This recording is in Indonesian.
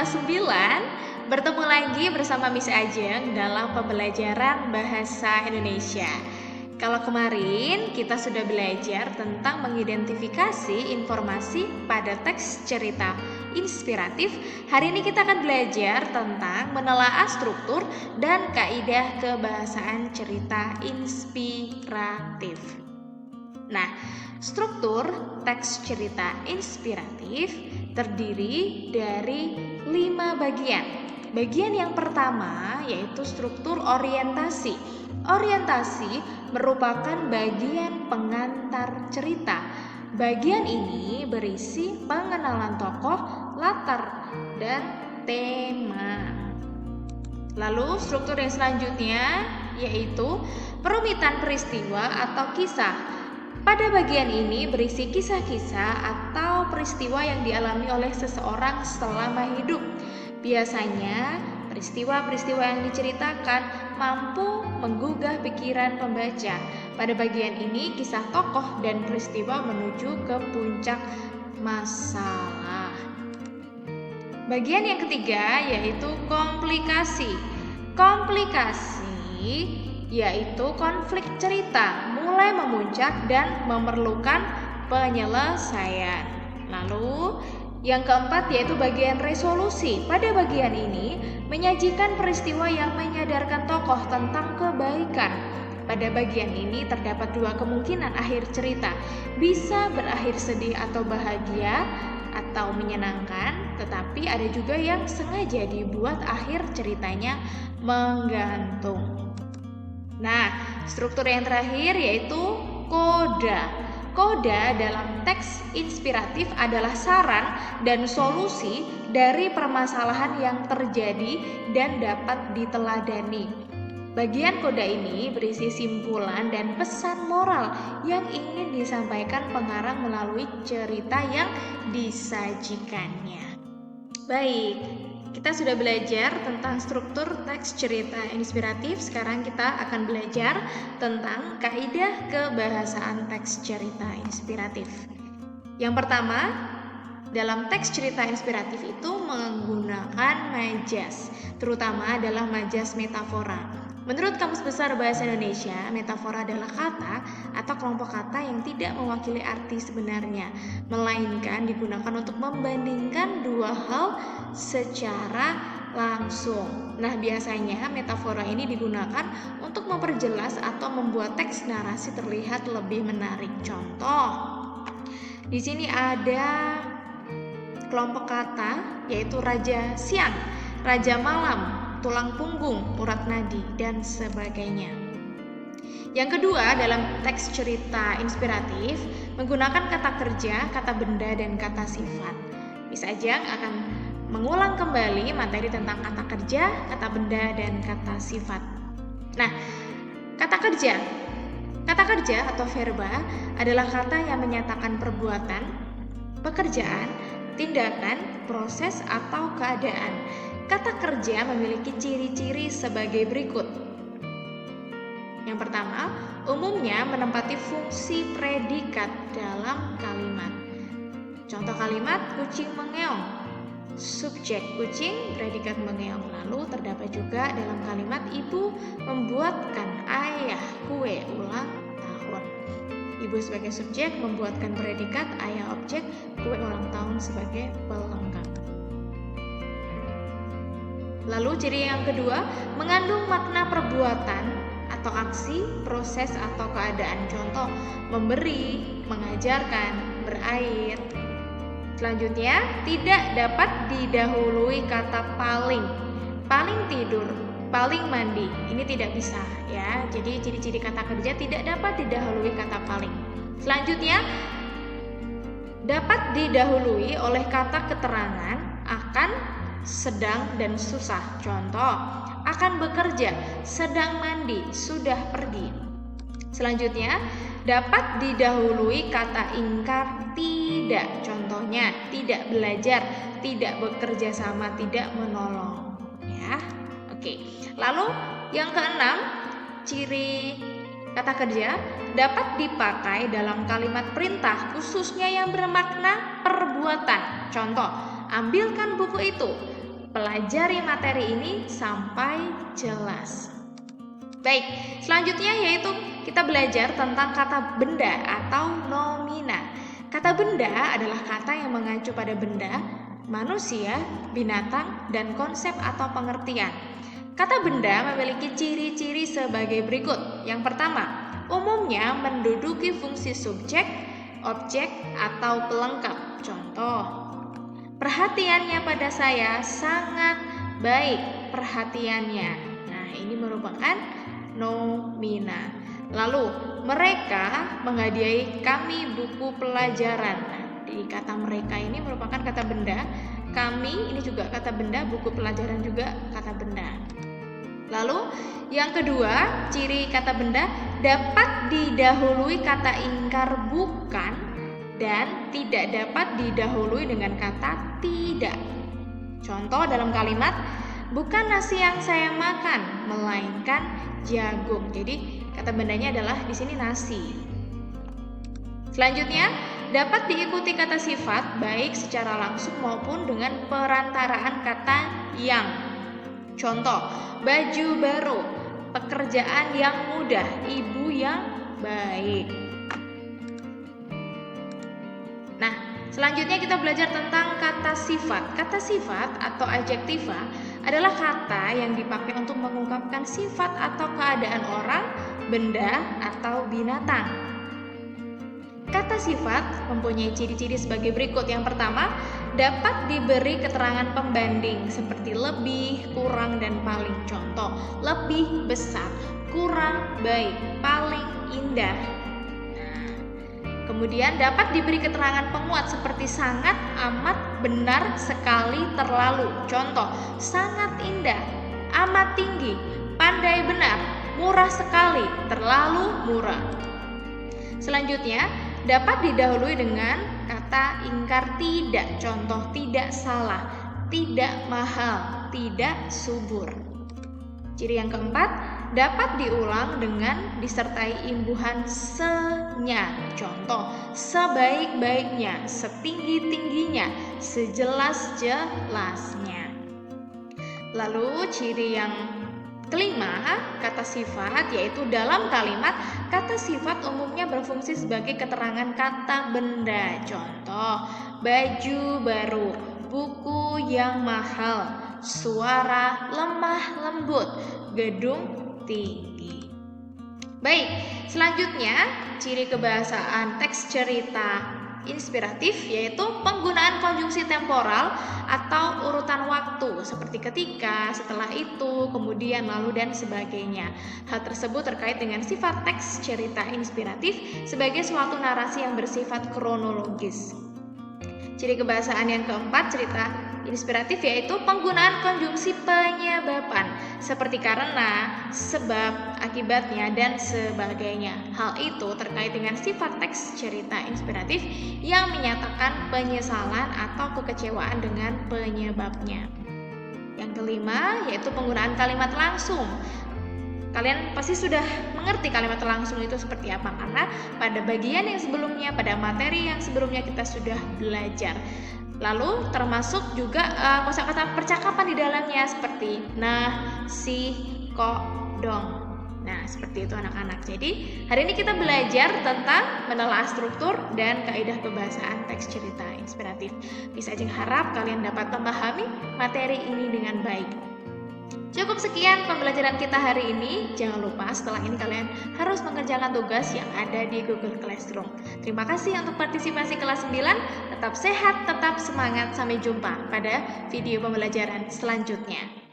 kelas 9. Bertemu lagi bersama Miss Ajeng dalam pembelajaran Bahasa Indonesia. Kalau kemarin kita sudah belajar tentang mengidentifikasi informasi pada teks cerita inspiratif, hari ini kita akan belajar tentang menelaah struktur dan kaidah kebahasaan cerita inspiratif. Nah, struktur teks cerita inspiratif terdiri dari 5 bagian. Bagian yang pertama yaitu struktur orientasi. Orientasi merupakan bagian pengantar cerita. Bagian ini berisi pengenalan tokoh, latar, dan tema. Lalu struktur yang selanjutnya yaitu perumitan peristiwa atau kisah. Pada bagian ini berisi kisah-kisah atau peristiwa yang dialami oleh seseorang selama hidup. Biasanya, peristiwa-peristiwa yang diceritakan mampu menggugah pikiran pembaca. Pada bagian ini, kisah tokoh dan peristiwa menuju ke puncak masalah. Bagian yang ketiga yaitu komplikasi. Komplikasi yaitu konflik cerita mulai memuncak dan memerlukan penyelesaian. Lalu yang keempat yaitu bagian resolusi. Pada bagian ini menyajikan peristiwa yang menyadarkan tokoh tentang kebaikan. Pada bagian ini terdapat 2 kemungkinan akhir cerita, bisa berakhir sedih atau bahagia atau menyenangkan, tetapi ada juga yang sengaja dibuat akhir ceritanya menggantung. Nah, struktur yang terakhir yaitu koda. Koda dalam teks inspiratif adalah saran dan solusi dari permasalahan yang terjadi dan dapat diteladani. Bagian koda ini berisi simpulan dan pesan moral yang ingin disampaikan pengarang melalui cerita yang disajikannya. Baik, kita sudah belajar tentang struktur teks cerita inspiratif. Sekarang kita akan belajar tentang kaidah kebahasaan teks cerita inspiratif. Yang pertama, dalam teks cerita inspiratif itu menggunakan majas, terutama adalah majas metafora. Menurut Kamus Besar Bahasa Indonesia, metafora adalah kata atau kelompok kata yang tidak mewakili arti sebenarnya, melainkan digunakan untuk membandingkan 2 hal secara langsung. Nah, biasanya metafora ini digunakan untuk memperjelas atau membuat teks narasi terlihat lebih menarik. Contoh, di sini ada kelompok kata yaitu raja siang, raja malam, tulang punggung, urat nadi, dan sebagainya. Yang kedua, dalam teks cerita inspiratif menggunakan kata kerja, kata benda, dan kata sifat. Miss Ajeng akan mengulang kembali materi tentang kata kerja, kata benda, dan kata sifat. Nah, kata kerja. Kata kerja atau verba adalah kata yang menyatakan perbuatan, pekerjaan, tindakan, proses, atau keadaan. Kata kerja memiliki ciri-ciri sebagai berikut. Yang pertama, umumnya menempati fungsi predikat dalam kalimat. Contoh kalimat, kucing mengeong. Subjek kucing, predikat mengeong. Lalu terdapat juga dalam kalimat, ibu membuatkan ayah kue ulang tahun. Ibu sebagai subjek membuatkan predikat, ayah objek, kue ulang tahun sebagai pelengkap. Lalu ciri yang kedua, mengandung makna perbuatan atau aksi, proses, atau keadaan. Contoh, memberi, mengajarkan, berair. Selanjutnya, tidak dapat didahului kata paling. Paling tidur, paling mandi. Ini tidak bisa ya. Jadi ciri-ciri kata kerja tidak dapat didahului kata paling. Selanjutnya, dapat didahului oleh kata keterangan, akan, sedang, dan susah. Contoh, akan bekerja, sedang mandi, sudah pergi. Selanjutnya, dapat didahului kata ingkar, tidak. Contohnya, tidak belajar, tidak bekerja sama, tidak menolong. Ya, oke. Lalu yang keenam, ciri kata kerja dapat dipakai dalam kalimat perintah, khususnya yang bermakna perbuatan. Contoh, ambilkan buku itu, pelajari materi ini sampai jelas. Baik, selanjutnya yaitu kita belajar tentang kata benda atau nomina. Kata benda adalah kata yang mengacu pada benda, manusia, binatang, dan konsep atau pengertian. Kata benda memiliki ciri-ciri sebagai berikut. Yang pertama, umumnya menduduki fungsi subjek, objek, atau pelengkap. Contoh, perhatiannya pada saya sangat baik perhatiannya. Nah, ini merupakan nomina. Lalu, mereka menghadiahi kami buku pelajaran. Nah, di kata mereka ini merupakan kata benda. Kami ini juga kata benda, buku pelajaran juga kata benda. Lalu, yang kedua, ciri kata benda dapat didahului kata ingkar bukan dan tidak dapat didahului dengan kata tidak. Contoh dalam kalimat, bukan nasi yang saya makan, melainkan jagung. Jadi kata bendanya adalah di sini nasi. Selanjutnya, dapat diikuti kata sifat baik secara langsung maupun dengan perantaraan kata yang. Contoh, baju baru, pekerjaan yang mudah, ibu yang baik. Nah, selanjutnya kita belajar tentang kata sifat. Kata sifat atau adjektiva adalah kata yang dipakai untuk mengungkapkan sifat atau keadaan orang, benda, atau binatang. Kata sifat mempunyai ciri-ciri sebagai berikut. Yang pertama, dapat diberi keterangan pembanding seperti lebih, kurang, dan paling. Contoh, lebih besar, kurang baik, paling indah. Kemudian dapat diberi keterangan penguat seperti sangat, amat, benar, sekali, terlalu. Contoh, sangat indah, amat tinggi, pandai benar, murah sekali, terlalu murah. Selanjutnya, dapat didahului dengan kata ingkar tidak. Contoh, tidak salah, tidak mahal, tidak subur. Ciri yang keempat, dapat diulang dengan disertai imbuhan se-nya. Contoh, sebaik-baiknya, setinggi-tingginya, sejelas-jelasnya. Lalu ciri yang kelima, kata sifat, yaitu dalam kalimat kata sifat umumnya berfungsi sebagai keterangan kata benda. Contoh, baju baru, buku yang mahal, suara lemah lembut, gedung tinggi. Baik, selanjutnya ciri kebahasaan teks cerita inspiratif yaitu penggunaan konjungsi temporal atau urutan waktu seperti ketika, setelah itu, kemudian, lalu, dan sebagainya. Hal tersebut terkait dengan sifat teks cerita inspiratif sebagai suatu narasi yang bersifat kronologis. Ciri kebahasaan yang keempat cerita inspiratif yaitu penggunaan konjungsi penyebaban seperti karena, sebab, akibatnya, dan sebagainya. Hal itu terkait dengan sifat teks cerita inspiratif yang menyatakan penyesalan atau kekecewaan dengan penyebabnya. Yang kelima yaitu penggunaan kalimat langsung. Kalian pasti sudah mengerti kalimat langsung itu seperti apa karena pada bagian yang sebelumnya, pada materi yang sebelumnya kita sudah belajar. Lalu termasuk juga kosakata percakapan di dalamnya seperti nah, si, kok, dong. Nah, seperti itu anak-anak. Jadi, hari ini kita belajar tentang menelaah struktur dan kaidah kebahasaan teks cerita inspiratif. Bisa Ajeng harap kalian dapat memahami materi ini dengan baik. Cukup sekian pembelajaran kita hari ini. Jangan lupa setelah ini kalian harus mengerjakan tugas yang ada di Google Classroom. Terima kasih untuk partisipasi kelas 9. Tetap sehat, tetap semangat. Sampai jumpa pada video pembelajaran selanjutnya.